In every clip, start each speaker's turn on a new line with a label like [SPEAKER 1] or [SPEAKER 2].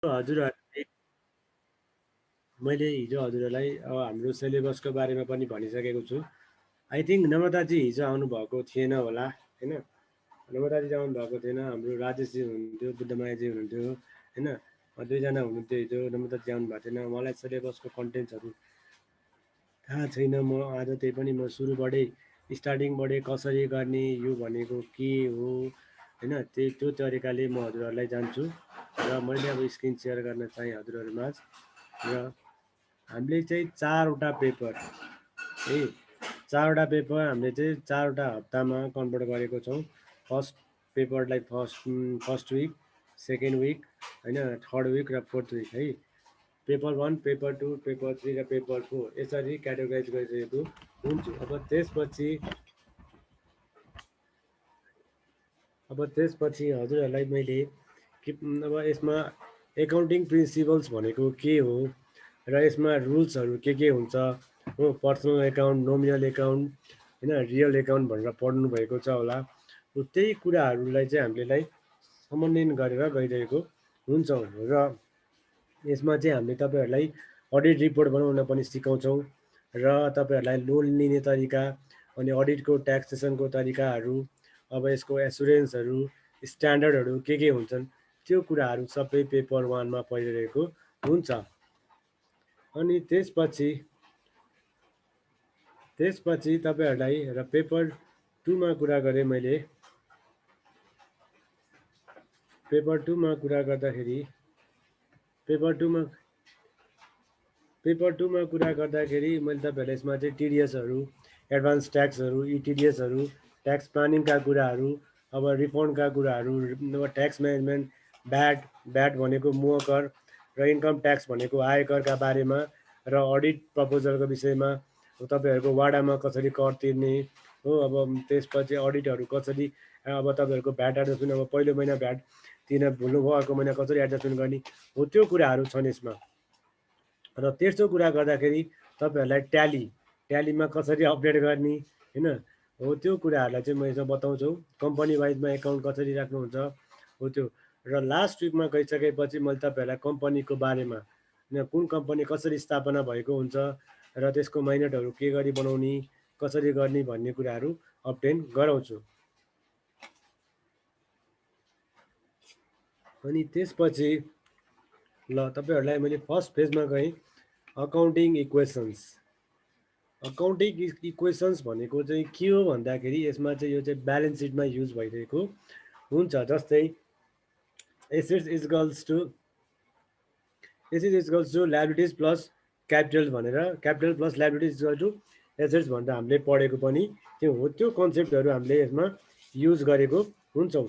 [SPEAKER 1] हजुरहरूले मैले हिजो हजुरहरूलाई हाम्रो सिलेबसको बारेमा पनि भनिसकेको छु। आई थिङ्क नम्रताजी हिजो आउनुभएको थिएन होला होइन। नम्रताजी आउनुभएको थिएन, हाम्रो राजेशजी हुनुहुन्थ्यो, बुद्धमायाजी हुनुहुन्थ्यो होइन। दुईजना हुनुहुन्थ्यो हिजो, नम्रताजी आउनु भएको थिएन। मलाई सिलेबसको कन्टेन्ट्सहरू थाहा छैन। म आज त्यही पनि म सुरुबाटै स्टार्टिङबाटै कसरी गर्ने, यो भनेको के हो होइन, त्यो तरिकाले म हजुरहरूलाई जान्छु। र मैले अब स्क्रिन सेयर गर्न चाहेँ हजुरहरूमा। र हामीले चाहिँ 4वटा पेपर है, 4वटा पेपर हामीले चाहिँ 4वटा हप्तामा कन्भर्ट गरेको छौँ। फर्स्ट पेपरलाई फर्स्ट विक, सेकेन्ड विक होइन, थर्ड विक र फोर्थ विक है। पेपर 1, पेपर 2, पेपर 3 र पेपर 4 यसरी क्याटेगोराइज गरिरहेको हुन्छु। अब त्यसपछि हजुरहरूलाई मैले अब यसमा एकाउन्टिङ प्रिन्सिपल्स भनेको के हो र यसमा रुल्सहरू के हुन्छ हो, पर्सनल एकाउन्ट, नोमिनल एकाउन्ट होइन, रियल एकाउन्ट भनेर पढ्नु भएको छ होला। त्यही कुराहरूलाई चाहिँ हामीलाई समन्वयन गरेर गइरहेको हुन्छौँ। र यसमा चाहिँ हामीले तपाईँहरूलाई अडिट रिपोर्ट बनाउन पनि सिकाउँछौँ र तपाईँहरूलाई लोन लिने तरिका, अनि अडिटको ट्याक्सेसनको तरिकाहरू, अब यसको एसुरेन्सहरू, स्ट्यान्डर्डहरू के हुन्छन्, त्यो कुराहरू सबै पेपर 1मा परिरहेको हुन्छ। अनि त्यसपछि तपाईँहरूलाई र पेपर 2मा कुरा गरेँ मैले। पेपर 2मा कुरा गर्दाखेरि मैले तपाईँहरूलाई यसमा चाहिँ टिडिएसहरू, एडभान्स ट्याक्सहरू, इटिडिएसहरू, ट्याक्स प्लानिङका कुराहरू, अब रिफन्डका कुराहरू, अब ट्याक्स म्यानेजमेन्ट, भ्याट भनेको मोहकर र इन्कम ट्याक्स भनेको आयकरका बारेमा र अडिट प्रपोजलको विषयमा, तपाईँहरूको वाडामा कसरी कर तिर्ने हो। अब त्यसपछि अडिटहरू कसरी, अब तपाईँहरूको भ्याट एडजस्टमेन्ट, अब पहिलो महिना भ्याट तिर्न भुल्नुभयो, अर्को महिना कसरी एडजस्टमेन्ट गर्ने हो, त्यो कुराहरू छन् यसमा। र तेस्रो कुरा गर्दाखेरि तपाईँहरूलाई ट्यालीमा कसरी अपडेट गर्ने होइन हो, त्यो कुराहरूलाई चाहिँ म यसमा बताउँछु। कम्पनी वाइजमा एकाउन्ट कसरी राख्नुहुन्छ हो त्यो। र लास्ट विकमा गइसकेपछि मैले तपाईँहरूलाई कम्पनीको बारेमा, कुन कम्पनी कसरी स्थापना भएको हुन्छ र त्यसको माइनटहरू के गरी बनाउने, कसरी गर्ने भन्ने कुराहरू अप्टेन गराउँछु। अनि त्यसपछि ल तपाईँहरूलाई मैले फर्स्ट फेजमा गएँ, अकाउन्टिङ इक्वेसन्स भनेको चाहिँ के हो भन्दाखेरि यसमा चाहिँ यो चाहिँ ब्यालेन्स सिटमा युज भइरहेको हुन्छ। जस्तै assets equals to liabilities plus capital भनेर, capital plus liabilities equal to assets भनेर हामीले पढेको पनि त्यो हो। त्यो कन्सेप्टहरू हामीले यसमा युज गरेको हुन्छौँ।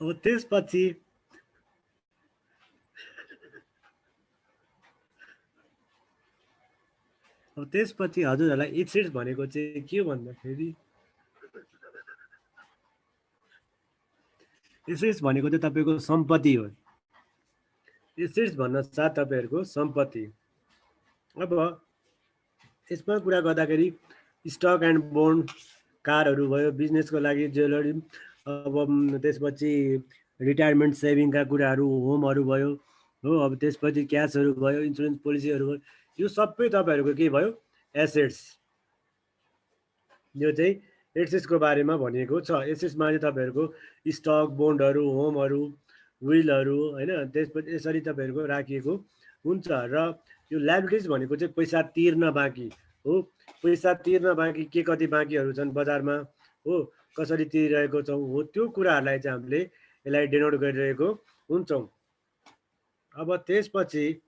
[SPEAKER 1] अब त्यसपछि हजुरहरूलाई एसेट्स भनेको चाहिँ के भन्दाखेरि, एसेट्स भनेको चाहिँ तपाईँको सम्पत्ति हो। एसेट्स भन्न साथ तपाईँहरूको सम्पत्ति। अब यसमा कुरा गर्दाखेरि स्टक एन्ड बोन्ड, कारहरू भयो, बिजनेसको लागि ज्वेलरी, अब त्यसपछि रिटायरमेन्ट सेभिङका कुराहरू, होमहरू भयो हो। अब त्यसपछि क्यासहरू भयो, इन्सुरेन्स पोलिसीहरू भयो, यो सबै तपाईँहरूको के भयो, एसेट्स। यो चाहिँ एसेट्सको बारेमा भनिएको छ। एसेट्समा चाहिँ तपाईँहरूको स्टक, बोन्डहरू, होमहरू, विलहरू होइन, त्यसपछि यसरी तपाईँहरूको राखिएको हुन्छ। र यो लायबिलिटिज भनेको चाहिँ पैसा तिर्न बाँकी हो। पैसा तिर्न बाँकी के कति बाँकीहरू छन् बजारमा हो, कसरी तिरिरहेको छौँ हो, त्यो कुराहरूलाई चाहिँ हामीले यसलाई डेनोट गरिरहेको हुन्छौँ। अब त्यसपछि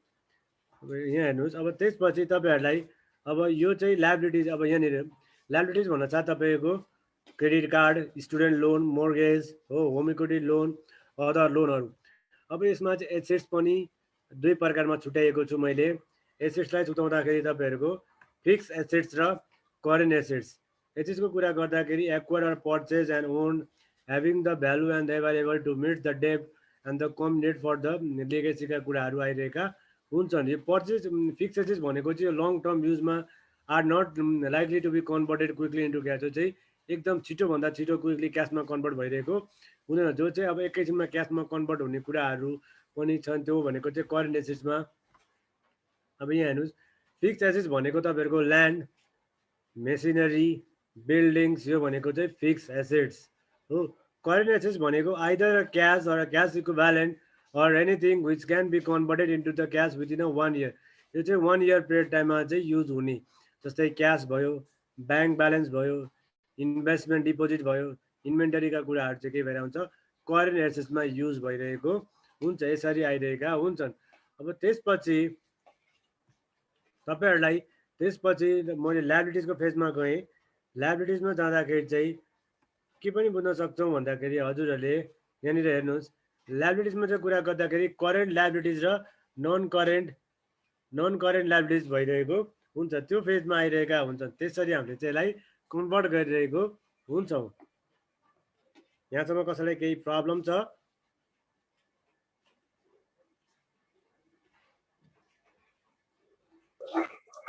[SPEAKER 1] यहाँ हेर्नुहोस्, अब त्यसपछि तपाईँहरूलाई अब यो चाहिँ लायबिलिटिज, अब यहाँनिर लायबिलिटिज भन्न साथ तपाईँको credit card, student loan, mortgage हो, होम इक्विटी लोन, अदर लोनहरू। अब यसमा चाहिँ एसेट्स पनि दुई प्रकारमा छुट्याइएको छु मैले। एसेट्सलाई छुट्याउँदाखेरि तपाईँहरूको फिक्स एसेट्स र करेन्ट एसेट्स। एसेट्सको कुरा गर्दाखेरि acquire or purchase and own, having the value and available to meet the debt and the come debt for the लेगेसीका कुराहरू आइरहेका हुन्छ नि। यो पर्चेज फिक्स एसेट्स भनेको चाहिँ लङ टर्म युजमा are not likely to be converted quickly into cash, जो चाहिँ एकदम छिटोभन्दा छिटो क्विकली क्यासमा कन्भर्ट भइरहेको हुँदैन। जो चाहिँ अब एकैछिनमा क्यासमा कन्भर्ट हुने कुराहरू पनि छन्, त्यो भनेको चाहिँ करेन्ट एसेट्समा। अब यहाँ हेर्नुहोस्, फिक्स एसेट्स भनेको तपाईँहरूको ल्यान्ड, मेसिनरी, बिल्डिङ्स, यो भनेको चाहिँ फिक्स एसेट्स हो। करेन्ट एसेट्स भनेको either cash or cash equivalent or anything which can be converted into the cash within a 1 year। यो चाहिँ 1 year पिरियड टाइममा चाहिँ युज हुने, जस्तै क्यास भयो, ब्याङ्क ब्यालेन्स भयो, इन्भेस्टमेन्ट डिपोजिट भयो, इन्भेन्टरीका कुराहरू चाहिँ के भएर हुन्छ, करेन्ट एसेट्समा युज भइरहेको हुन्छ, यसरी आइरहेका हुन्छन्। अब त्यसपछि तपाईँहरूलाई त्यसपछि मैले लायबिलिटिजको फेजमा गएँ। लायबिलिटिजमा जाँदाखेरि चाहिँ के पनि बुझ्न सक्छौँ भन्दाखेरि हजुरहरूले यहाँनिर हेर्नुहोस्, लायबिलिटिजमा चाहिँ कुरा गर्दाखेरि करेन्ट लायबिलिटिज र नन करेन्ट लायबिलिटिज भइरहेको हुन्छ, त्यो फेजमा आइरहेका हुन्छन्। त्यसरी हामीले चाहिँ यसलाई कन्भर्ट गरिरहेको हुन्छौँ। यहाँसम्म कसैलाई केही प्रब्लम छ?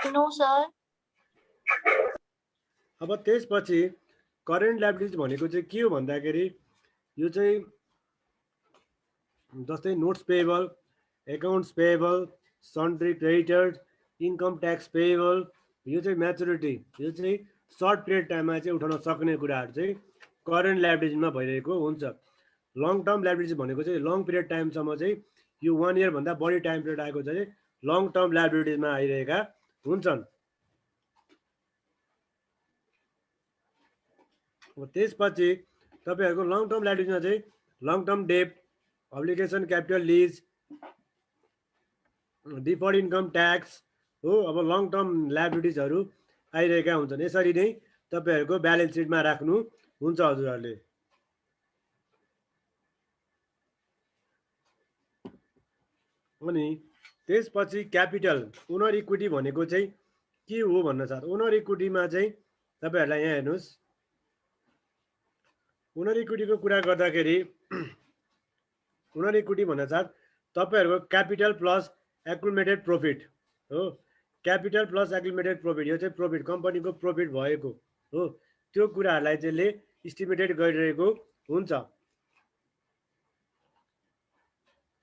[SPEAKER 2] No sir.
[SPEAKER 1] अब त्यसपछि करेन्ट लायबिलिटिज भनेको चाहिँ के हो भन्दाखेरि यो चाहिँ जस्तै notes payable, accounts payable, sundry creditors, income tax payable, यो चाहिँ म्याचुरिटी, यो चाहिँ सर्ट पिरियड टाइममा चाहिँ उठाउन सक्ने कुराहरू चाहिँ करेन्ट लायबिलिटिजमा भइरहेको हुन्छ। लङ टर्म लायबिलिटिज भनेको चाहिँ लङ पिरियड टाइमसम्म चाहिँ यो 1 year भन्दा बढी टाइम पिरियड आएको चाहिँ लङ टर्म लायबिलिटिजमा आइरहेका हुन्छन्। अब त्यसपछि तपाईँहरूको लङ टर्म लायबिलिटिजमा चाहिँ long term debt, obligation, capital lease, deferred income tax हो। अब लङ टर्म लायबिलिटिजहरू आइरहेका हुन्छन्। यसरी नै तपाईँहरूको ब्यालेन्स सिटमा राख्नु हुन्छ हजुरहरूले। अनि त्यसपछि क्यापिटल, ओनर इक्विटी भनेको चाहिँ के हो भन्न चाहन्छ। ओनर इक्विटीमा चाहिँ तपाईँहरूलाई यहाँ हेर्नुहोस्, ओनर इक्विटीको कुरा गर्दाखेरि ओनर इक्विटी भन्न चाहन्छ तपाईँहरूको क्यापिटल प्लस एक्युमुलेटेड प्रफिट हो। क्यापिटल प्लस एक्युमुलेटेड प्रफिट, यो चाहिँ प्रफिट, कम्पनीको प्रफिट भएको हो, त्यो कुराहरूलाई चाहिँ ले इस्टिमेटेड गरिरहेको हुन्छ।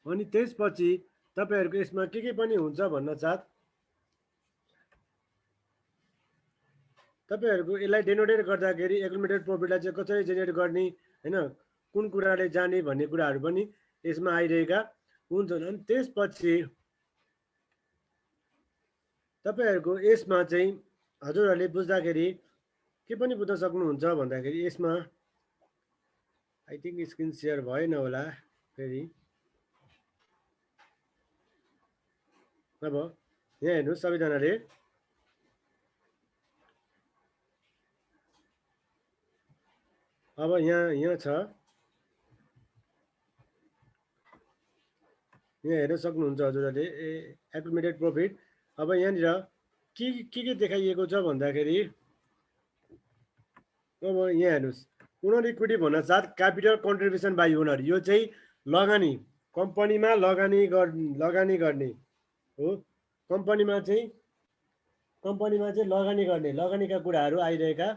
[SPEAKER 1] अनि त्यसपछि तपाईँहरूको यसमा के पनि हुन्छ भन्न चाहत, तपाईँहरूको यसलाई डेनोटेड गर्दाखेरि एक्युमुलेटेड प्रफिटलाई चाहिँ कसरी जेनेरेट गर्ने होइन, कुन कुराले जाने भन्ने कुराहरू पनि यसमा आइरहेका हुन्छन्। अनि त्यसपछि तपाईँहरूको यसमा चाहिँ हजुरहरूले बुझ्दाखेरि के पनि बुझ्न सक्नुहुन्छ भन्दाखेरि यसमा आई थिङ्क स्क्रिन सेयर भएन होला फेरि। अब यहाँ हेर्नुहोस् सबैजनाले, अब यहाँ छ, यहाँ हेर्न सक्नुहुन्छ हजुरहरूले एक्युमुलेटेड प्रफिट। अब यहाँनिर के देखाइएको छ भन्दाखेरि अब यहाँ हेर्नुहोस्, ओनर इक्विटी भन्न साथ क्यापिटल कन्ट्रिब्युसन बाई ओनर, यो चाहिँ लगानी, कम्पनीमा लगानी गर्ने हो। कम्पनीमा चाहिँ लगानी गर्ने, लगानीका कुराहरू आइरहेका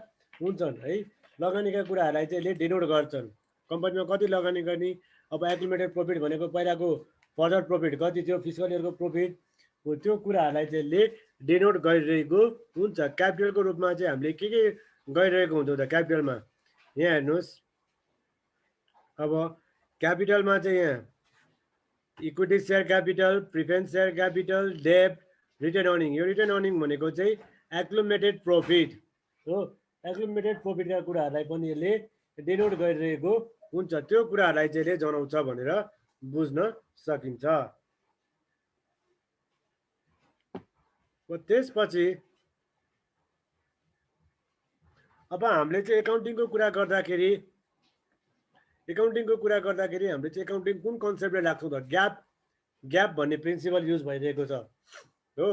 [SPEAKER 1] हुन्छन् है। लगानीका कुराहरूलाई चाहिँ डिनोट गर्छन्, कम्पनीमा कति लगानी गर्ने। अब एक्युमुलेटेड प्रफिट भनेको पहिलाको फर्दर प्रफिट कति थियो, फिस्कल इयरको प्रफिट हो, त्यो कुराहरूलाई चाहिँ डिनोट गरिरहेको हुन्छ। क्यापिटलको रूपमा चाहिँ हामीले के गरिरहेको हुन्छौँ त क्यापिटलमा, यहाँ हेर्नुहोस्। अब क्यापिटलमा चाहिँ यहाँ equity share capital, preference share capital, डेब्ट, रिटर्न अर्निङ, यो रिटर्न अर्निङ भनेको चाहिँ एक्युमुलेटेड प्रफिट हो। एक्युमुलेटेड प्रफिटका कुराहरूलाई पनि यसले डिनोट गरिरहेको हुन्छ, त्यो कुराहरूलाई चाहिँ यसले जनाउँछ भनेर बुझ्न सकिन्छ। त्यसपछि अब हामीले चाहिँ एकाउन्टिङको कुरा गर्दाखेरि हामीले चाहिँ एकाउन्टिङ कुन कन्सेप्टले लाग्छौँ त, ग्याप भन्ने प्रिन्सिपल युज भइरहेको छ हो।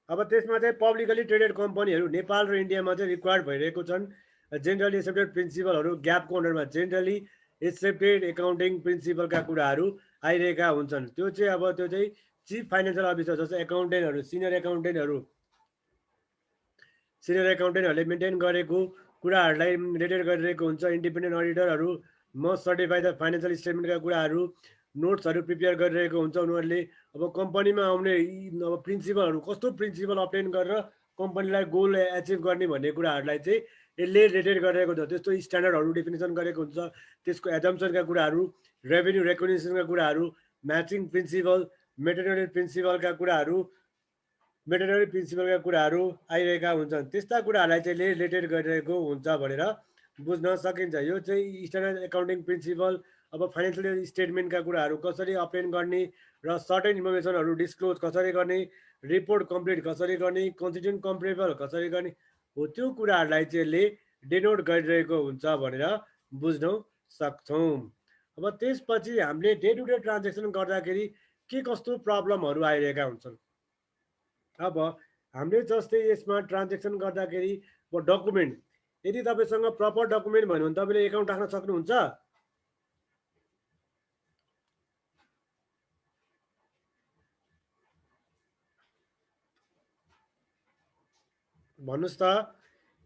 [SPEAKER 1] अब त्यसमा चाहिँ पब्लिकली ट्रेडेड कम्पनीहरू नेपाल र इन्डियामा चाहिँ रिक्वायर्ड भइरहेको छन्। जेनरली एक्सेप्टेड प्रिन्सिपलहरू ग्यापको अन्डरमा जेनरली एक्सेप्टेड एकाउन्टिङ प्रिन्सिपलका कुराहरू आइरहेका हुन्छन्। त्यो चाहिँ अब त्यो चाहिँ चिफ फाइनेन्सियल अफिसर जस्तो एकाउन्टेन्टहरू सिनियर एकाउन्टेन्टहरूले मेन्टेन गरेको कुराहरूलाई रिलेटेड गरिरहेको हुन्छ। इन्डिपेन्डेन्ट अडिटरहरू मस्ट सर्टिफाई द फाइनेन्सियल स्टेटमेन्टका कुराहरू नोट्सहरू प्रिपेयर गरिरहेको हुन्छ। उनीहरूले अब कम्पनीमा आउने अब प्रिन्सिपलहरू कस्तो प्रिन्सिपल अप्टेन गरेर कम्पनीलाई गोल एचिभ गर्ने भन्ने कुराहरूलाई चाहिँ यसले रिलेटेड गरिरहेको हुन्छ। त्यस्तो स्ट्यान्डर्डहरू डेफिनेसन गरेको हुन्छ। त्यसको एजम्सनका कुराहरू, रेभेन्यू रेकग्निसनका कुराहरू, म्याचिङ प्रिन्सिपल, मेटेरियल प्रिन्सिपलका कुराहरू आइरहेका हुन्छन्। त्यस्ता कुराहरूलाई चाहिँ रिलेटेड गरिरहेको हुन्छ भनेर बुझ्न सकिन्छ। यो चाहिँ स्ट्यान्डर्ड एकाउन्टिङ प्रिन्सिपल अब फाइनेन्सियल स्टेटमेन्टका कुराहरू कसरी अप्टेन गर्ने र सर्टेन इन्फर्मेसनहरू डिस्क्लोज कसरी गर्ने, रिपोर्ट कम्प्लिट कसरी गर्ने, कन्स्टिट्युन्ट कम्पेरेबल कसरी गर्ने हो, त्यो कुराहरूलाई चाहिँ यसले डिनोट गरिरहेको हुन्छ भनेर बुझ्न सक्छौँ। अब त्यसपछि हामीले डे टु डे ट्रान्जेक्सन गर्दाखेरि के कस्तो प्रब्लमहरू आइरहेका हुन्छन्। अब हामीले जस्तै यसमा ट्रान्जेक्सन गर्दाखेरि डकुमेन्ट, यदि तपाईँसँग प्रपर डकुमेन्ट भयो भने तपाईँले एकाउन्ट राख्न सक्नुहुन्छ। भन्नुहोस् त,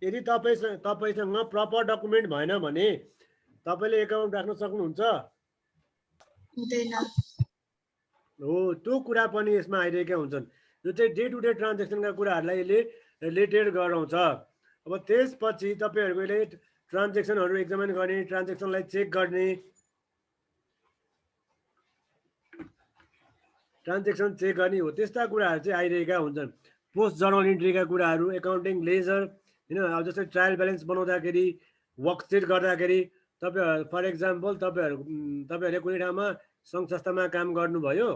[SPEAKER 1] यदि तपाईँसँग प्रपर डकुमेन्ट भएन भने तपाईँले एकाउन्ट राख्न सक्नुहुन्छ? हो, त्यो कुरा पनि यसमा आइरहेका हुन्छन्। यो चाहिँ डे टु डे ट्रान्जेक्सनका कुराहरूलाई यसले रिलेटेड गराउँछ। अब त्यसपछि तपाईँहरूको यसले ट्रान्जेक्सनहरू एक्जामिन गर्ने, ट्रान्जेक्सनलाई चेक गर्ने, हो, त्यस्ता कुराहरू चाहिँ आइरहेका हुन्छन्। पोस्ट जर्नल इन्ट्रीका कुराहरू, एकाउन्टिङ लेजर, होइन। अब जस्तै ट्रायल ब्यालेन्स बनाउँदाखेरि, वर्कसिट गर्दाखेरि तपाईँहरू फर इक्जाम्पल तपाईँहरूले कुनै ठाउँमा सङ्घ संस्थामा काम गर्नुभयो,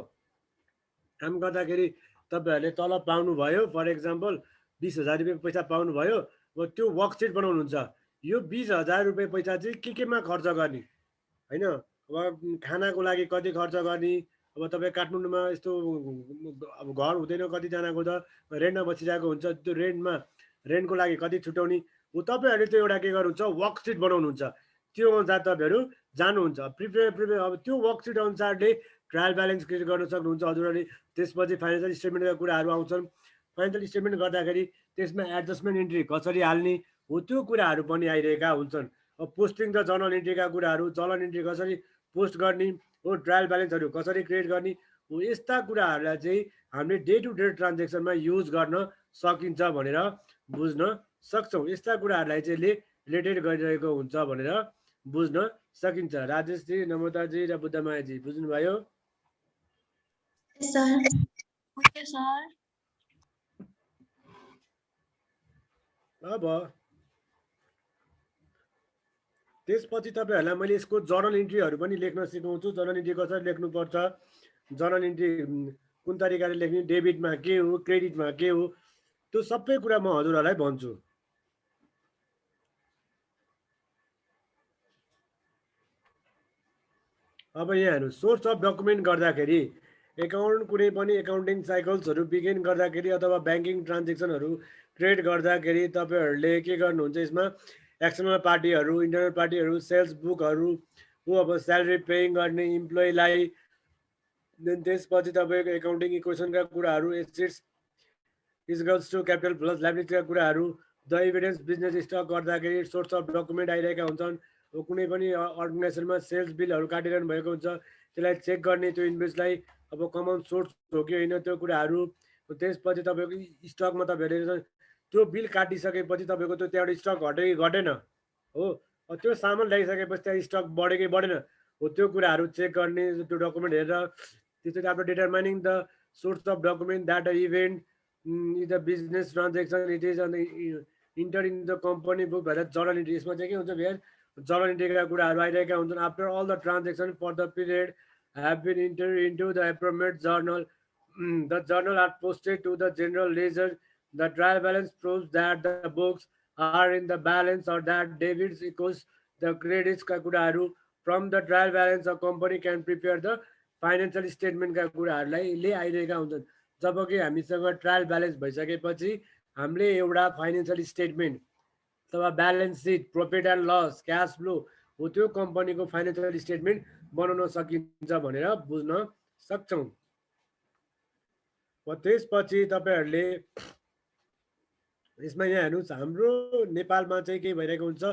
[SPEAKER 1] काम गर्दाखेरि तपाईँहरूले तलब पाउनुभयो, फर इक्जाम्पल 20,000 रुपियाँ पैसा पाउनुभयो। अब त्यो वर्कसिट बनाउनुहुन्छ। यो 20,000 रुपियाँ पैसा चाहिँ केमा खर्च गर्ने, होइन। अब खानाको लागि कति खर्च गर्ने, अब तपाईँ काठमाडौँमा यस्तो अब घर हुँदैन, कतिजनाको त रेन्टमा बसिरहेको हुन्छ, त्यो रेन्टको लागि कति छुट्याउने हो, तपाईँहरूले त्यो एउटा के गर्नुहुन्छ, वर्कसिट बनाउनुहुन्छ। त्यो अनुसार तपाईँहरू जानुहुन्छ प्रिपेयर। अब त्यो वर्कसिट अनुसारले ट्रायल ब्यालेन्स क्रिएट गर्न सक्नुहुन्छ हजुरहरूले। त्यसपछि फाइनेन्सियल स्टेटमेन्टका कुराहरू आउँछन्। फाइनेन्सियल स्टेटमेन्ट गर्दाखेरि त्यसमा एडजस्टमेन्ट इन्ट्री कसरी हाल्ने हो, त्यो कुराहरू पनि आइरहेका हुन्छन्। अब पोस्टिङ द जर्नल इन्ट्रीका कुराहरू, जर्नल इन्ट्री कसरी पोस्ट गर्ने हो, ट्रायल ब्यालेन्सहरू कसरी क्रिएट गर्ने हो, यस्ता कुराहरूलाई चाहिँ हामीले डे टु डे ट्रान्जेक्सनमा युज गर्न सकिन्छ भनेर बुझ्न सक्छौँ। यस्ता कुराहरूलाई चाहिँ रिलेटेड गरिरहेको हुन्छ भनेर बुझ्न सकिन्छ। राजेशजी, नम्रताजी र बुद्धमायाजी बुझ्नुभयो? अब त्यसपछि तपाईँहरूलाई मैले यसको जर्नल इन्ट्रीहरू पनि लेख्न सिकाउँछु। जर्नल इन्ट्री कसरी लेख्नुपर्छ, जर्नल इन्ट्री कुन तरिकाले लेख्ने, डेबिटमा के हो, क्रेडिटमा के हो, त्यो सबै कुरा म हजुरहरूलाई भन्छु। अब यहाँ हेर्नु, सोर्स अफ डकुमेन्ट गर्दाखेरि कुनै पनि एकाउन्टिङ साइकल्सहरू बिगिन गर्दाखेरि अथवा ब्याङ्किङ ट्रान्जेक्सनहरू क्रिएट गर्दाखेरि तपाईँहरूले के गर्नुहुन्छ, यसमा एक्सटर्नल पार्टीहरू, इन्टरनल पार्टीहरू, सेल्स बुकहरू हो, अब स्यालेरी पेइङ गर्ने इम्प्लोइलाई, देन त्यसपछि तपाईँको एकाउन्टिङ इक्वेसनका कुराहरू, assets equals to capital plus लायबिलिटीका कुराहरू, द इभिडेन्स बिजनेस स्टक गर्दाखेरि सोर्स अफ डकुमेन्ट आइरहेका हुन्छन्। कुनै पनि अर्गनाइजेसनमा सेल्स बिलहरू काटिरहनु भएको हुन्छ, त्यसलाई चेक गर्ने, त्यो इन्भेस्टलाई अब कमन सोर्स हो कि होइन त्यो कुराहरू। त्यसपछि तपाईँको स्टकमा तपाईँहरूले त्यो बिल काटिसकेपछि तपाईँको त्यो त्यहाँबाट स्टक घट्यो कि घटेन हो, त्यो सामान ल्याइसकेपछि त्यहाँ स्टक बढ्यो कि बढेन हो, त्यो कुराहरू चेक गर्ने, त्यो डकुमेन्ट हेरेर। त्यसपछि after determining the source of document that event is the business transaction, it is on enter in the company book भएर जर्नल इन्ट्री। यसमा चाहिँ के हुन्छ भ्यार, जर्नल इन्ट्रीका कुराहरू आइरहेका हुन्छन्। After all the transaction for the period have been entered into the appropriate journal. The journal are posted to the general ledger. The trial balance proves that the books are in the balance or that debits equals the credits का कुराहरू। From the trial balance a company can prepare the financial statement का कुराहरूलाई ले आइरहेका हुन्छन्। जबकि हामीसँग trial balance भइसकेपछि हामीले एउटा फाइनेन्सियल स्टेटमेन्ट अथवा balance sheet, profit and loss, cash flow हो, त्यो कम्पनीको फाइनेन्सियल स्टेटमेन्ट बनाउन सकिन्छ भनेर बुझ्न सक्छौँ। त्यसपछि तपाईहरुले यसमा यहाँ हेर्नुस्, हाम्रो नेपालमा चाहिँ के भइरहेको हुन्छ,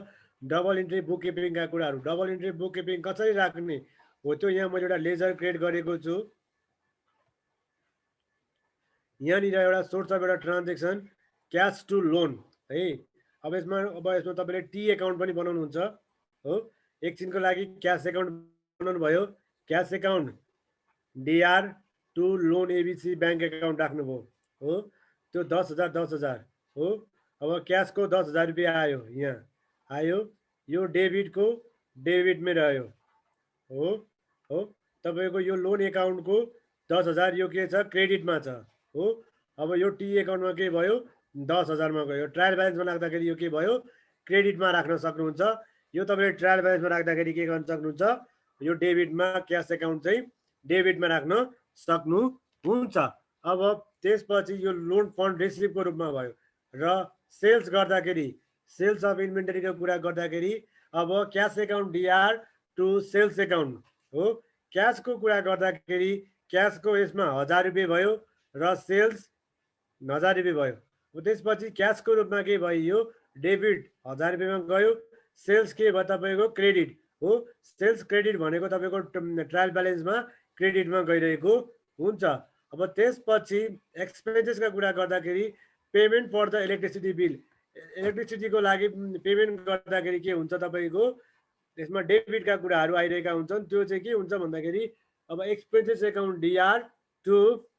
[SPEAKER 1] डबल इन्ट्री बुक किपिङका कुराहरू। डबल इन्ट्री बुक किपिङ कसरी राख्ने हो, त्यो यहाँ मैले एउटा लेजर क्रिएट गरेको छु। यहाँनिर एउटा सोर्स अफ एउटा ट्रान्जेक्सन क्यास टु लोन है। अब यसमा तपाईँले टी एकाउन्ट पनि बनाउनुहुन्छ हो। एकछिनको लागि क्यास एकाउन्ट बनाउनु भयो, cash account DR to loan ABC bank account राख्नुभयो हो। त्यो 10,000 हो। अब क्यासको 10,000 रुपियाँ आयो, यहाँ आयो। यो डेबिटको डेबिटमै रह्यो हो हो। तपाईँको यो लोन एकाउन्टको 10,000 यो के छ, क्रेडिटमा छ हो। अब यो टी एकाउन्टमा के भयो, 10,000मा गयो। ट्रायल ब्यालेन्समा राख्दाखेरि यो के भयो, क्रेडिटमा राख्न सक्नुहुन्छ। यो तपाईँले ट्रायल ब्यालेन्समा राख्दाखेरि के गर्न सक्नुहुन्छ, यो डेबिटमा क्यास एकाउन्ट चाहिँ डेबिटमा राख्न सक्नुहुन्छ। अब त्यसपछि यो लोन फन्ड रिसिभको रूपमा भयो। र सेल्स गर्दाखेरि, सेल्स अफ इन्भेन्टरीको कुरा गर्दाखेरि अब cash account DR to sales account हो। क्यासको कुरा गर्दाखेरि क्यासको यसमा 1000 रुपियाँ भयो र सेल्स 1000 रुपियाँ भयो। त्यसपछि क्यासको रूपमा के भयो, यो डेबिट 1000 रुपियाँमा गयो। सेल्स के भयो, तपाईँको क्रेडिट हो। सेल्स क्रेडिट भनेको तपाईँको ट्रायल ब्यालेन्समा क्रेडिटमा गइरहेको हुन्छ। अब त्यसपछि एक्सपेन्सेसका कुरा गर्दाखेरि payment for the electricity bill, इलेक्ट्रिसिटीको लागि पेमेन्ट गर्दाखेरि के हुन्छ, तपाईँको त्यसमा डेबिटका कुराहरू आइरहेका हुन्छन्। त्यो चाहिँ के हुन्छ भन्दाखेरि अब एक्सपेन्सेस एकाउन्ट डिआर टु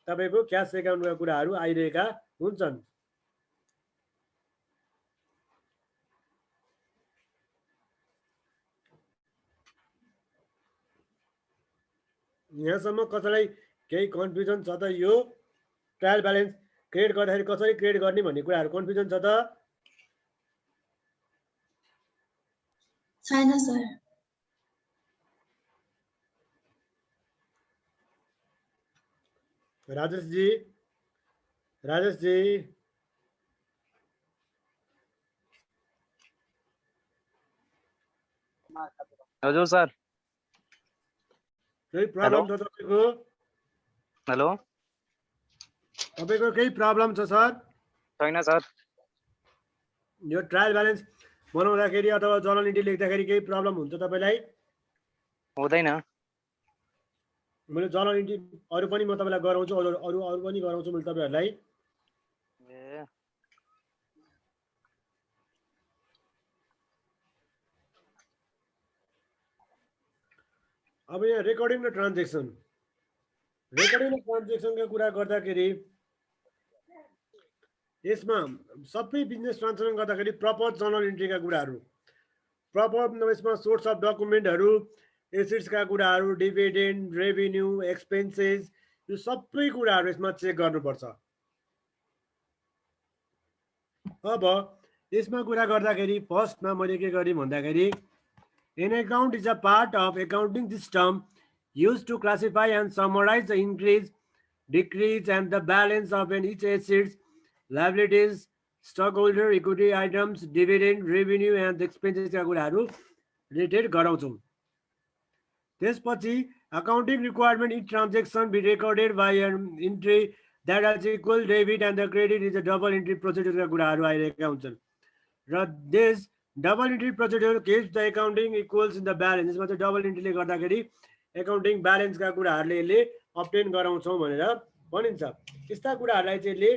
[SPEAKER 1] तपाईँको क्यास एकाउन्टका कुराहरू आइरहेका हुन्छन्। यहाँसम्म कसैलाई केही कन्फ्युजन छ त? यो ट्रायल ब्यालेन्स क्रिएट गर्दाखेरि कसरी क्रिएट गर्ने भन्ने कुराहरू कन्फ्युजन छ त?
[SPEAKER 2] छैन सर।
[SPEAKER 1] राजेश जी,
[SPEAKER 3] हजुर सर।
[SPEAKER 1] केही प्रब्लम छ तपाईँको?
[SPEAKER 3] हेलो,
[SPEAKER 1] तपाईँको केही प्रब्लम छ सर?
[SPEAKER 3] छैन सर।
[SPEAKER 1] यो ट्रायल ब्यालेन्स बनाउँदाखेरि अथवा जर्नल इन्ट्री लेख्दाखेरि केही प्रब्लम हुन्छ तपाईँलाई?
[SPEAKER 3] हुँदैन।
[SPEAKER 1] मैले जर्नल इन्ट्री अरू पनि म तपाईँलाई गराउँछु, अरू पनि गराउँछु मैले तपाईँहरूलाई। अब यहाँ रेकर्डिङ र ट्रान्जेक्सन, रेकर्डिङ र ट्रान्जेक्सनका कुरा गर्दाखेरि यसमा सबै बिजनेस ट्रान्जेक्सन गर्दाखेरि प्रपर जर्नल इन्ट्रीका कुराहरू, प्रपर यसमा सोर्स अफ डकुमेन्टहरू, एसेट्सका कुराहरू, डिभिडेन्ड, रेभिन्यू, एक्सपेन्सेस, यो सबै कुराहरू यसमा चेक गर्नुपर्छ। अब यसमा कुरा गर्दाखेरि फर्स्टमा मैले के गरेँ भन्दाखेरि, an account is a part of accounting system used to classify and summarize the increase, decrease and the balance of an each assets, liabilities, stockholder equity items, dividend, revenue and expenses का कुराहरू related गराउँछौँ। त्यसपछि accounting requirement each transaction be recorded by an entry that has equal debit and the credit is a double entry procedure का कुराहरू आइरहेका हुन्छन्। र this double entry procedure keeps the accounting equals in the balance, यसमा चाहिँ double इन्ट्रीले गर्दाखेरि accounting ब्यालेन्सका कुराहरूले यसले अब्टेन गराउँछौँ भनेर भनिन्छ। यस्ता कुराहरूलाई चाहिँ यसले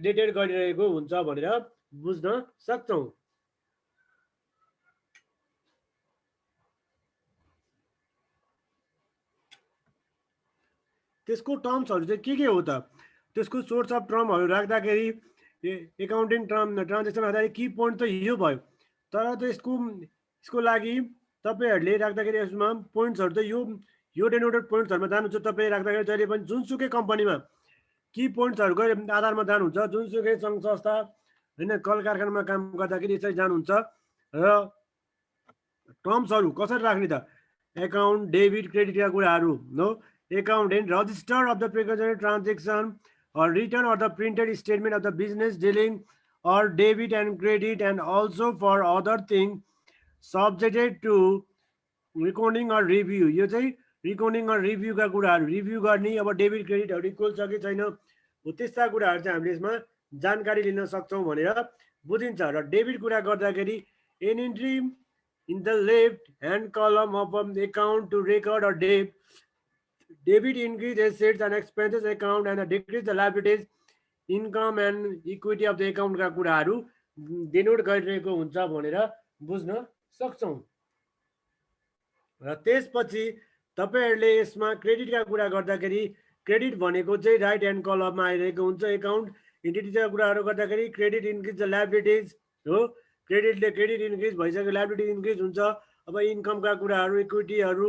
[SPEAKER 1] डेटेड गरिरहेको हुन्छ भनेर बुझ्न सक्छौँ। त्यसको टर्म्सहरू चाहिँ के हो त? त्यसको सोर्स अफ टर्महरू राख्दाखेरि एकाउन्टिङ ट्रान्जेक्सन आधारित की पोइन्ट त यो भयो। तर त यसको लागि तपाईँहरूले राख्दाखेरि यसमा पोइन्ट्सहरू त यो डेनोटेड पोइन्ट्सहरूमा जानुहुन्छ। तपाईँ राख्दाखेरि जहिले पनि जुनसुकै कम्पनीमा की पोइन्ट्सहरूको आधारमा जानुहुन्छ। जुनसुकै सङ्घ संस्था होइन, कल कारखानामा काम गर्दाखेरि यसरी जानुहुन्छ। र टर्म्सहरू कसरी राख्ने त? एकाउन्ट, डेबिट, क्रेडिटका कुराहरू हो। Account and register of the pecuniary transaction or written or the printed statement of the business dealing or debit and credit, and also for other things subjected to recording or review। यो चाहिँ recording र रिभ्यूका कुराहरू review गर्ने। अब debit क्रेडिटहरू equal छ कि छैन हो त्यस्ता कुराहरू चाहिँ हामीले यसमा जानकारी लिन सक्छौँ भनेर बुझिन्छ। र डेबिट कुरा गर्दाखेरि an entry in the left hand column of account to record a debit increase assets and expenses account and decrease the liabilities income and equity of the एकाउन्टका कुराहरू डिनोट गरिरहेको हुन्छ भनेर बुझ्न सक्छौँ। र त्यसपछि तपाईँहरूले यसमा क्रेडिटका कुरा गर्दाखेरि क्रेडिट भनेको चाहिँ राइट ह्यान्ड कलममा आइरहेको हुन्छ। एकाउन्ट इन्टिटीका कुराहरू गर्दाखेरि क्रेडिट इन्क्रिज द लायबिलिटिज हो, क्रेडिटले क्रेडिट इन्क्रिज भइसक्यो लायबिलिटी इन्क्रिज हुन्छ। अब इन्कमका कुराहरू इक्विटीहरू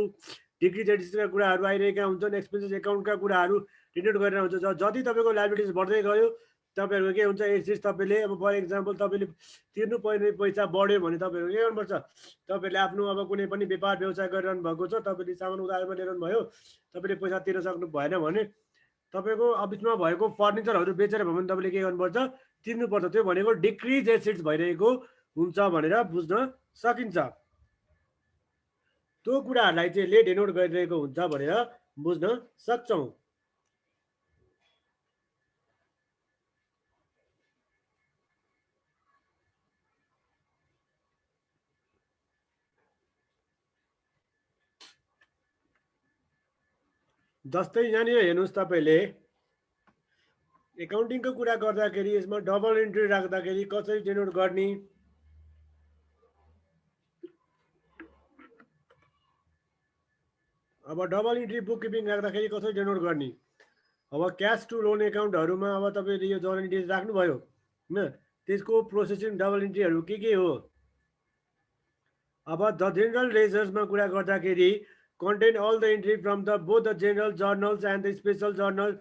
[SPEAKER 1] डिक्रिज एडिसनका कुराहरू आइरहेका हुन्छन्। एक्सपेन्सेस एकाउन्टका कुराहरू डिनोट गरेर हुन्छ। जति तपाईँको लायबिलिटिज बढ्दै गयो तपाईँहरूको के हुन्छ एसेट्स तपाईँले अब फर इक्जाम्पल तपाईँले तिर्नुपर्ने पैसा बढ्यो भने तपाईँहरू के गर्नुपर्छ, तपाईँले आफ्नो अब कुनै पनि व्यापार व्यवसाय गरिरहनु भएको छ, तपाईँले सामान उधारमा लिइरहनु भयो, तपाईँले पैसा तिर्न सक्नु भएन भने तपाईँको बिचमा भएको फर्निचरहरू बेचेर भयो भने तपाईँले के गर्नुपर्छ, तिर्नुपर्छ। त्यो भनेको डिक्रिज एसेट्स भइरहेको हुन्छ भनेर बुझ्न सकिन्छ। त्यो कुराहरूलाई चाहिँ ले डिनोट गरिरहेको हुन्छ भनेर बुझ्न सक्छौँ। जस्तै यहाँनिर हेर्नुहोस्, तपाईँले एकाउन्टिङको कुरा गर्दाखेरि यसमा डबल इन्ट्री राख्दाखेरि कसरी डिनोट गर्ने, अब डबल इन्ट्री बुक किपिङ राख्दाखेरि कसरी डिनोट गर्ने। अब क्यास टु लोन एकाउन्टहरूमा अब तपाईँले यो जर्नल इन्ट्री राख्नुभयो होइन, त्यसको प्रोसेसिङ डबल इन्ट्रीहरू के हो। अब द जेनरल लेजर्समा कुरा गर्दाखेरि contain all the entry from both the general journals and the special journal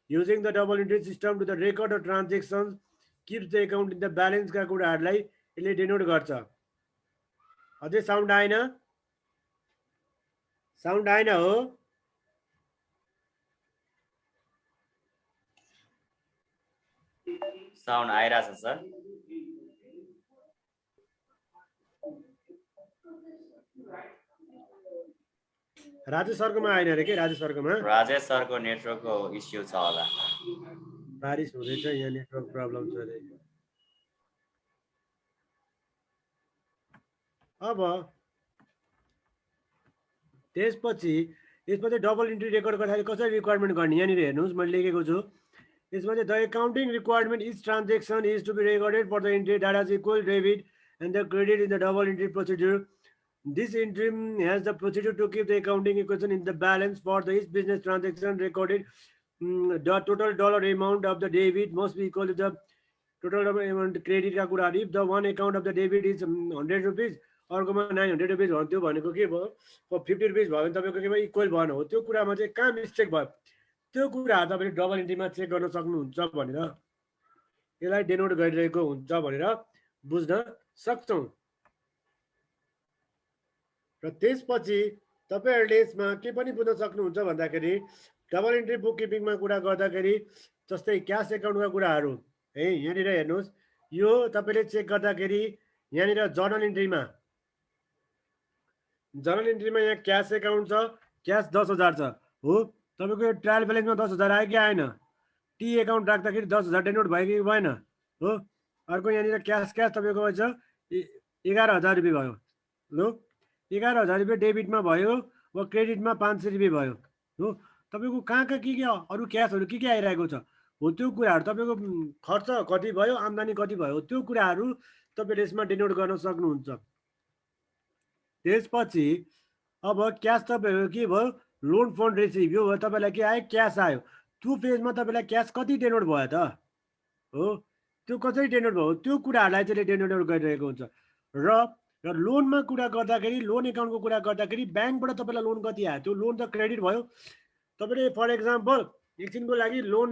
[SPEAKER 1] using the double entry system to the record of transactions keeps the account in the balance का कुराहरूलाई यसले denote गर्छ। अझै sound आएन, sound आएन हो।
[SPEAKER 4] Sound आइरहेछ sir.
[SPEAKER 1] Rajesh सरकोमा आएन अरे के, राजेश सरकोमा
[SPEAKER 4] राजेश सरको नेटवर्कको इस्यु छ होला,
[SPEAKER 1] बारिस हुँदैछ यहाँ नेटवर्क प्रब्लम छ अरे। अब त्यसपछि यसमा चाहिँ डबल इन्ट्री रेकर्ड गर्दाखेरि कसरी रिक्वायरमेन्ट गर्ने, यहाँनिर हेर्नुहोस् मैले लेखेको छु। यसमा चाहिँ the accounting requirement is transaction is to be recorded for the entry data equal debit and the credit in the double entry procedure. This entry has the procedure to keep the accounting equation in the balance for the each business transaction recorded. The total dollar amount of the debit must be equal to the total amount credit का कुरा। If the one account of the debit is 100 rupees अर्कोमा 900 rupees भयो, त्यो भनेको के भयो, 50 rupees भयो भने तपाईँको के भयो, इक्वल भएन हो। त्यो कुरामा चाहिँ कहाँ मिस्टेक भयो, त्यो कुराहरू तपाईँले डबल इन्ट्रीमा चेक गर्न सक्नुहुन्छ भनेर यसलाई डिनोट गरिरहेको हुन्छ भनेर बुझ्न सक्छौँ। र त्यसपछि तपाईँहरूले यसमा के पनि बुझ्न सक्नुहुन्छ भन्दाखेरि डबल इन्ट्री बुक किपिङमा कुरा गर्दाखेरि जस्तै क्यास एकाउन्टका कुराहरू है, यहाँनिर हेर्नुहोस्, यो तपाईँले चेक गर्दाखेरि यहाँनिर जर्नल इन्ट्रीमा यहाँ क्यास एकाउन्ट छ, क्यास 10,000 छ हो। तपाईँको यो ट्रायल ब्यालेन्समा 10,000 आयो कि आएन, टी एकाउन्ट राख्दाखेरि 10,000 डिनोट भयो कि भएन हो। अर्को यहाँनिर क्यास तपाईँको छ 11,000 रुपियाँ भयो लो, 11,000 रुपियाँ डेबिटमा भयो वा क्रेडिटमा 500 रुपियाँ भयो हो। तपाईँको कहाँ के अरू क्यासहरू के आइरहेको छ हो, त्यो कुराहरू तपाईँको खर्च कति भयो, आम्दानी कति भयो, त्यो कुराहरू तपाईँले यसमा डिनोट गर्न सक्नुहुन्छ। त्यसपछि अब क्यास तपाईँहरूको के भयो, लोन फन्ड रिसिभ यो भयो, तपाईँलाई के आयो, क्यास आयो। त्यो पेजमा तपाईँलाई क्यास कति डिनोट भयो त हो, त्यो कसरी डिनोट भयो, त्यो कुराहरूलाई चाहिँ डिनोट गरिरहेको हुन्छ। र लोनमा कुरा गर्दाखेरि लोन एकाउन्टको कुरा गर्दाखेरि ब्याङ्कबाट तपाईँलाई लोन कति आयो, त्यो लोन त क्रेडिट भयो। तपाईँले फर इक्जाम्पल एकछिनको लागि लोन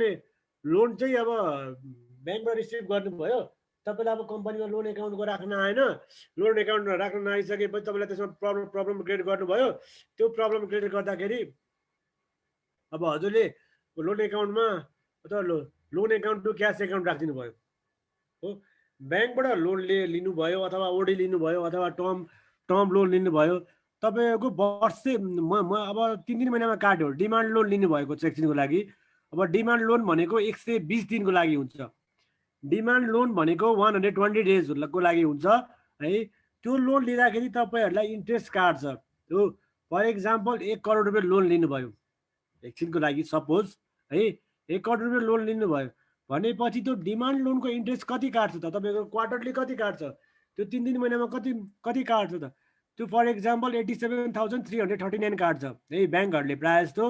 [SPEAKER 1] चाहिँ अब ब्याङ्कबाट रिसिभ गर्नुभयो, तपाईँलाई अब कम्पनीमा लोन एकाउन्टको राख्न आएन, लोन एकाउन्ट राख्न नआइसकेपछि तपाईँलाई त्यसमा प्रब्लम क्रिएट गर्नुभयो। त्यो प्रब्लम क्रिएट गर्दाखेरि अब हजुरले लोन एकाउन्टमा अथवा loan account to cash account राखिदिनु भयो हो। ब्याङ्कबाट लोन लिनुभयो अथवा ओडी लिनुभयो अथवा टर्म लोन लिनुभयो, तपाईँको वर्षै अब 3-3 महिनामा काट्यो, डिमान्ड लोन लिनुभएको छ एकछिनको लागि अब डिमान्ड लोन भनेको 120 दिनको लागि हुन्छ, डिमान्ड लोन भनेको 120 डेजको लागि हुन्छ है। त्यो लोन लिँदाखेरि तपाईँहरूलाई इन्ट्रेस्ट काट्छ। हो, फर इक्जाम्पल 1 करोड रुपियाँ लोन लिनुभयो एकछिनको लागि, सपोज है 1 करोड रुपियाँ लोन लिनुभयो भनेपछि त्यो डिमान्ड लोनको इन्ट्रेस्ट कति काट्छ त तपाईँको क्वार्टरली कति काट्छ, त्यो 3 महिनामा कति काट्छ त, त्यो फर इक्जाम्पल 87,339 काट्छ है। ब्याङ्कहरूले प्रायः जस्तो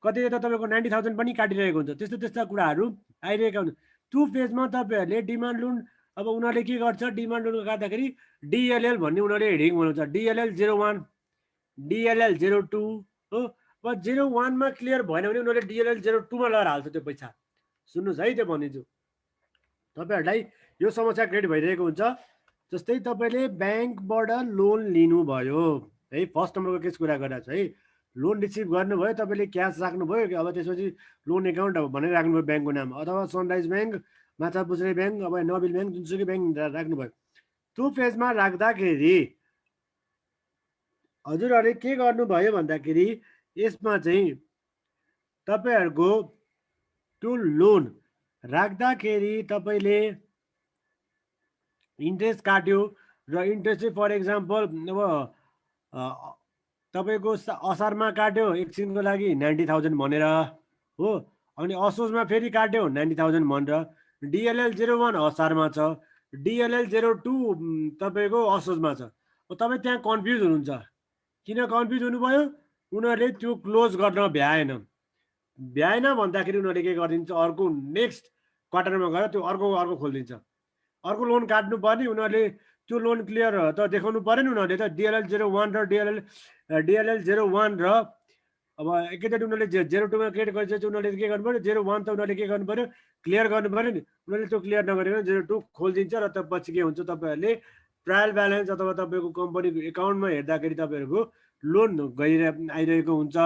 [SPEAKER 1] कतिले त तपाईँको 90,000 पनि काटिरहेको हुन्छ। त्यस्ता कुराहरू आइरहेका हुन्छ। त्यो फेजमा तपाईँहरूले डिमान्ड लोन, अब उनीहरूले के गर्छ, डिमान्ड लोन काट्दाखेरि डिएलएल भन्ने उनीहरूले हेडिङ बनाउँछ, डिएलएल 01, डिएलएल 02 हो। अब 01मा क्लियर भएन भने उनीहरूले डिएलएल 02मा लगाएर हाल्छ त्यो पैसा। सुन्नुहोस् है, त्यो भनिदिन्छु तपाईँहरूलाई यो समस्या क्रिएट भइरहेको हुन्छ। जस्तै तपाईँले ब्याङ्कबाट लोन लिनुभयो है, फर्स्ट नम्बरको केस कुरा गरिरहेको छ है। लोन रिसिभ गर्नुभयो, तपाईँले क्यास राख्नुभयो, अब त्यसपछि लोन एकाउन्ट अब भनेर राख्नुभयो ब्याङ्कको नाम, अथवा सनराइज ब्याङ्क, माछापुछ्रे ब्याङ्क, अब नबिल ब्याङ्क, जुनसुकै ब्याङ्क राख्नुभयो। त्यो फेजमा राख्दाखेरि हजुरहरूले के गर्नुभयो भन्दाखेरि यसमा चाहिँ तपाईँहरूको त्यो लोन राख्दाखेरि तपाईँले इन्ट्रेस्ट काट्यो र इन्ट्रेस्ट चाहिँ फर इक्जाम्पल अब तपाईँको असारमा काट्यो एकछिनको लागि 90,000 भनेर हो, अनि असोजमा फेरि काट्यो 90,000 भनेर। डिएलएल 01 असारमा छ, डिएलएल 02 तपाईँको असोजमा छ। तपाईँ त्यहाँ कन्फ्युज हुनुहुन्छ। किन कन्फ्युज हुनुभयो? उनीहरूले त्यो क्लोज गर्न भ्याएन भन्दाखेरि उनीहरूले के गरिदिन्छ, अर्को नेक्स्ट क्वार्टरमा गएर त्यो अर्को खोलिदिन्छ, अर्को लोन काट्नु पर्ने। उनीहरूले त्यो लोन क्लियर त देखाउनु पऱ्यो नि उनीहरूले त, डिएलएल 01 र डिएलएल 01 र अब एकैचोटि उनीहरूले 02मा क्रिएट गरिसकेपछि उनीहरूले के गर्नु पऱ्यो, 01 त उनीहरूले के गर्नु पऱ्यो, क्लियर गर्नु पऱ्यो नि। उनीहरूले त्यो क्लियर नगरिकन 02 खोलिदिन्छ र पछि के हुन्छ, तपाईँहरूले ट्रायल ब्यालेन्स अथवा तपाईँको कम्पनीको एकाउन्टमा हेर्दाखेरि तपाईँहरूको लोन आइरहेको हुन्छ,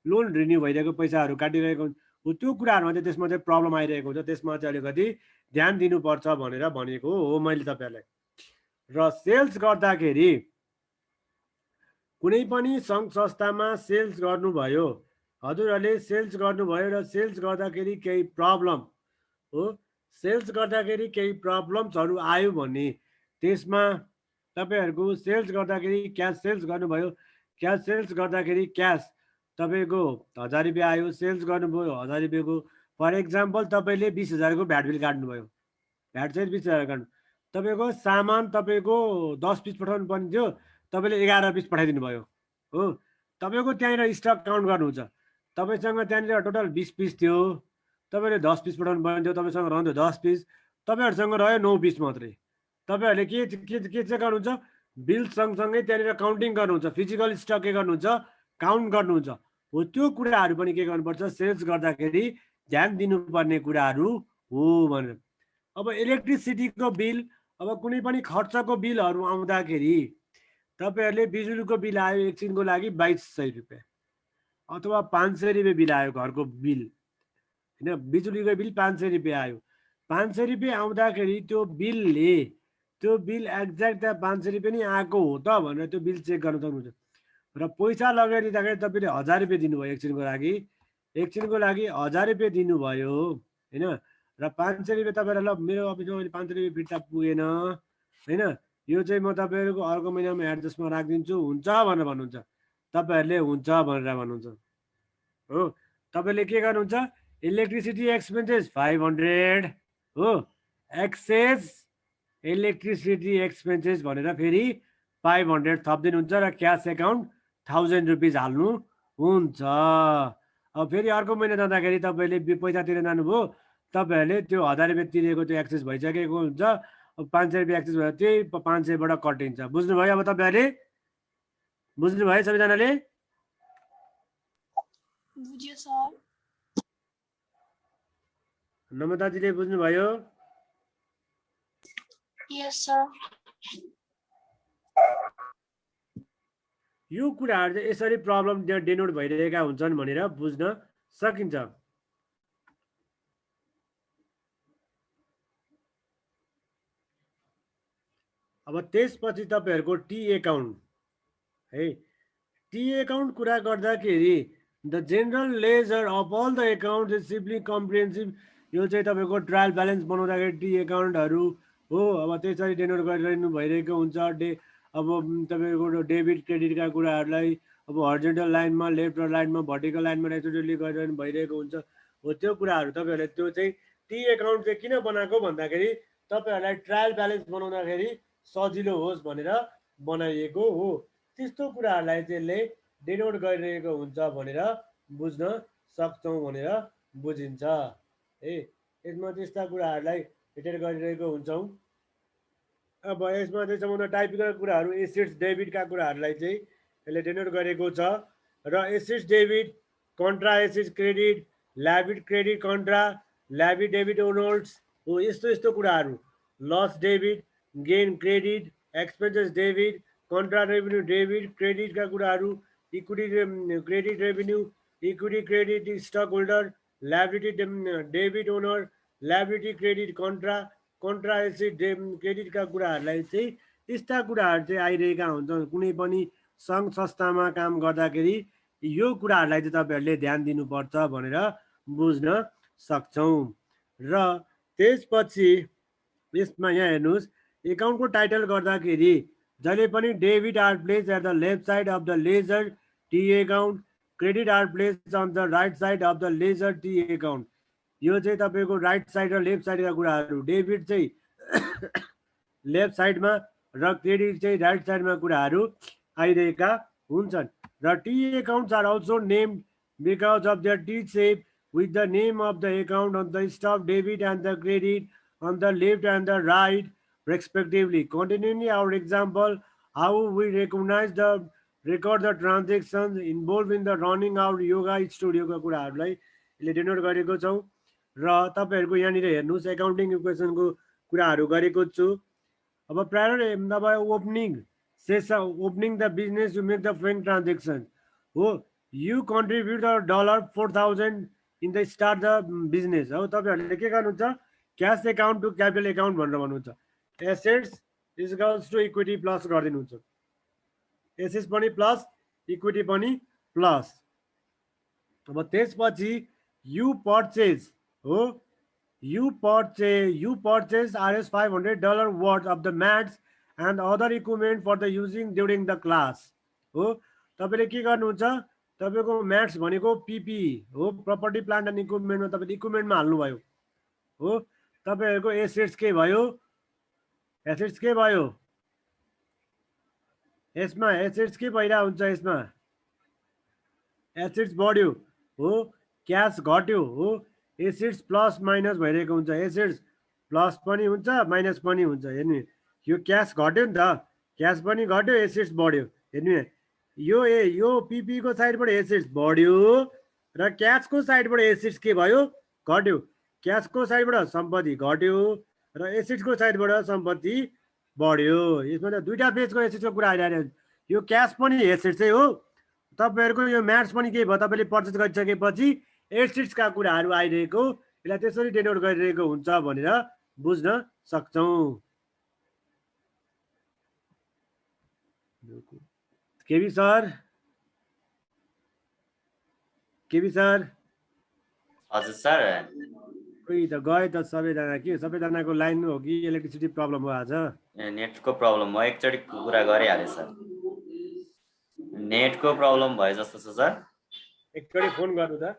[SPEAKER 1] लोन रिन्यू भइरहेको पैसाहरू काटिरहेको हुन्छ। त्यो कुराहरूमा चाहिँ त्यसमा चाहिँ प्रब्लम आइरहेको हुन्छ। त्यसमा चाहिँ अलिकति ध्यान दिनुपर्छ भनेर भनेको हो मैले तपाईँहरूलाई। र सेल्स गर्दाखेरि कुनै पनि सङ्घ संस्थामा सेल्स गर्नुभयो, हजुरहरूले सेल्स गर्नुभयो र सेल्स गर्दाखेरि केही प्रब्लम हो, सेल्स गर्दाखेरि केही प्रब्लम्सहरू आयो भने त्यसमा तपाईँहरूको सेल्स गर्दाखेरि क्यास सेल्स गर्नुभयो, क्यास सेल्स गर्दाखेरि क्यास तपाईँको 1000 रुपियाँ आयो, सेल्स गर्नुभयो 1000 रुपियाँको, फर इक्जाम्पल तपाईँले 20,000 को भ्याट बिल काट्नुभयो, भ्याट चाहिँ 20,000 काट्नु, तपाईँको सामान तपाईँको 10 पिस पठाउनु पर्ने थियो, तपाईँले 11 पिस पठाइदिनु भयो हो। तपाईँको त्यहाँनिर स्टक काउन्ट गर्नुहुन्छ, तपाईँसँग त्यहाँनिर टोटल 20 पिस थियो, तपाईँले 10 पिस पठाउनु पर्ने थियो, तपाईँसँग रहन्थ्यो 10 पिस, तपाईँहरूसँग रह्यो 9 पिस मात्रै। तपाईँहरूले के चाहिँ गर्नुहुन्छ, बिल सँगसँगै त्यहाँनिर काउन्टिङ गर्नुहुन्छ, फिजिकल स्टक के गर्नुहुन्छ, काउन्ट गर्नुहुन्छ हो। त्यो कुराहरू पनि के गर्नुपर्छ, सेल्स गर्दाखेरि ध्यान दिनुपर्ने कुराहरू हो भनेर। अब इलेक्ट्रिसिटीको बिल, अब कुनै पनि खर्चको बिलहरू आउँदाखेरि तपाईँहरूले बिजुलीको बिल आयो एकछिनको लागि 2200 रुपियाँ अथवा 500 रुपियाँ बिल आयो, घरको बिल होइन, बिजुलीको बिल 500 रुपियाँ आयो। 500 रुपियाँ आउँदाखेरि त्यो बिल एक्ज्याक्ट 500 रुपियाँ नै आएको हो त भनेर त्यो बिल चेक गर्न सक्नुहुन्छ। र पैसा लगेर दिँदाखेरि तपाईँले 1000 रुपियाँ दिनुभयो एकछिनको लागि 1000 रुपियाँ दिनुभयो होइन, र 500 रुपियाँ तपाईँलाई ल मेरो अफिसमा मैले 500 रुपियाँ फिर्ता पुगेन होइन, यो चाहिँ म तपाईँहरूको अर्को महिनामा एडजस्टमा राखिदिन्छु, हुन्छ भनेर भन्नुहुन्छ, तपाईँहरूले हुन्छ भनेर भन्नुहुन्छ हो। तपाईँले के गर्नुहुन्छ, इलेक्ट्रिसिटी एक्सपेन्सेस 500 हो, एक्सेस इलेक्ट्रिसिटी एक्सपेन्सेस भनेर फेरि 500 थपिदिनुहुन्छ र क्यास एकाउन्ट 1000 रुपिस हाल्नु हुन्छ। अब फेरि अर्को महिना जाँदाखेरि तपाईँले पैसा तिरेर जानुभयो, तपाईँहरूले त्यो 1000 रुपियाँ तिरेको त्यो एक्सेस भइसकेको हुन्छ, 500 रुपियाँ एक्सेस भयो, त्यही 500बाट कटिन्छ। बुझ्नुभयो? अब तपाईँहरूले बुझ्नुभयो सबैजनाले?
[SPEAKER 2] बुझ्यो सर।
[SPEAKER 1] नम्रताजीले बुझ्नुभयो?
[SPEAKER 2] यस सर।
[SPEAKER 1] यो कुराहरू चाहिँ यसरी प्रब्लम डेनोट भइरहेका हुन्छन् भनेर बुझ्न सकिन्छ। अब त्यसपछि तपाईँहरूको टी एकाउन्ट है, टी एकाउन्ट कुरा गर्दाखेरि the general ledger of all the account is simply comprehensive. यो चाहिँ तपाईँको ट्रायल ब्यालेन्स बनाउँदाखेरि टी एकाउन्टहरू हो, अब त्यसरी डेनोट गरिरहनु भइरहेको हुन्छ। अब तपाईँको डेबिट क्रेडिटका कुराहरूलाई अब हर्जेन्टल लाइनमा, लेफ्ट र लाइनमा, भर्टिकल लाइनमा नेचुरली गरिरहनु भइरहेको हुन्छ। हो त्यो कुराहरू तपाईँहरूले त्यो चाहिँ टी एकाउन्ट चाहिँ किन बनाएको भन्दाखेरि तपाईँहरूलाई ट्रायल ब्यालेन्स बनाउँदाखेरि सजिलो होस् भनेर बनाइएको हो। त्यस्तो कुराहरूलाई त्यसले डेनोट गरिरहेको हुन्छ भनेर बुझ्न सक्छौँ भनेर बुझिन्छ है। यसमा त्यस्ता कुराहरूलाई रिटेल गरिरहेको हुन्छौँ। अब यसमा चाहिँ सबभन्दा टाइपिकल कुराहरू एसेट्स डेबिटका कुराहरूलाई चाहिँ यसले डेनोट गरेको छ। र assets debit, contra assets credit, liability credit contra, liability debit owners हो, यस्तो यस्तो कुराहरू। Loss debit, gain credit, expenses debit, contra revenue debit, क्रेडिटका कुराहरू, equity credit revenue, equity credit stock holder, liability debit owner, liability credit contra, contra asset क्रेडिटका कुराहरूलाई चाहिँ यस्ता कुराहरू चाहिँ आइरहेका हुन्छन्। कुनै पनि सङ्घ संस्थामा काम गर्दाखेरि यो कुराहरूलाई चाहिँ तपाईँहरूले ध्यान दिनुपर्छ भनेर बुझ्न सक्छौँ। र त्यसपछि यसमा यहाँ हेर्नुहोस्, एकाउन्टको टाइटल गर्दाखेरि जहिले पनि debit are place at the left side of the ledger T account, credit are place on the right side of the ledger T account. यो चाहिँ तपाईँको राइट साइड र लेफ्ट साइडका कुराहरू, डेबिट चाहिँ लेफ्ट साइडमा र क्रेडिट चाहिँ राइट साइडमा कुराहरू आइरहेका हुन्छन्। र T accounts are also named because of their T shape with the name of the account on the stop debit and the credit on the left and the right respectively. Continuing our example, how we recognize the record the transactions involved in the running out yoga studio का कुराहरूलाई यसले denote गरेको छौँ। र तपाईँहरूको यहाँनिर हेर्नुहोस् accounting इक्वेसनको कुराहरू गरेको छु। अब प्रायर अब opening the business you make the following transaction हो, you contribute the $4,000 in the start the business हो। तपाईँहरूले के गर्नुहुन्छ, cash account to capital account भनेर भन्नुहुन्छ। Assets equals to equity plus गरिदिनुहुन्छ, एसेट्स पनि प्लस इक्विटी पनि प्लस। अब त्यसपछि यु पर्चेज हो, you purchase RS $500 worth of the mats and other equipment for the using during the class हो। तपाईँले के गर्नुहुन्छ, तपाईँको म्याट्स भनेको पिपी हो, प्रपर्टी प्लान्ट एन्ड इक्विपमेन्टमा तपाईँले इक्विपमेन्टमा हाल्नुभयो हो। तपाईँहरूको एसेट्स के भयो, एसेट्स के भयो, यसमा एसेट्स के भइरहेको हुन्छ, यसमा एसेट्स बढ्यो हो, क्यास घट्यो हो, एसेट्स प्लस माइनस भइरहेको हुन्छ, एसेट्स प्लस पनि हुन्छ माइनस पनि हुन्छ। हेर्नु यो क्यास घट्यो नि त, क्यास पनि घट्यो, एसेट्स बढ्यो। हेर्नु यो पिपी को साइडबाट एसेट्स बढ्यो र क्यासको साइडबाट एसेट्स के भयो, घट्यो। क्यासको साइडबाट सम्पत्ति घट्यो र एसेट्सको साइडबाट सम्पत्ति बढ्यो। यसमा त दुईटा पेजको एसेट्सको कुरा आइरहेको छ। यो क्यास पनि एसेट्सै हो, तपाईँहरूको यो म्याट्स पनि के भयो, तपाईँले पर्चेस गरिसकेपछि एसेट्सका कुराहरू आइरहेको, यसलाई त्यसरी डेनोट गरिरहेको हुन्छ भनेर बुझ्न सक्छौँ। KB sir, KB sir.
[SPEAKER 4] हजुर सर।
[SPEAKER 1] खोइ त गए त सबैजना, के सबैजनाको लाइन हो कि इलेक्ट्रिसिटी प्रब्लम हो आज?
[SPEAKER 4] नेटको प्रब्लम हो, एकचोटि कुरा गरिहालेँ सर। नेटको प्रब्लम भयो जस्तो छ सर।
[SPEAKER 1] एकचोटि फोन गर्नु त।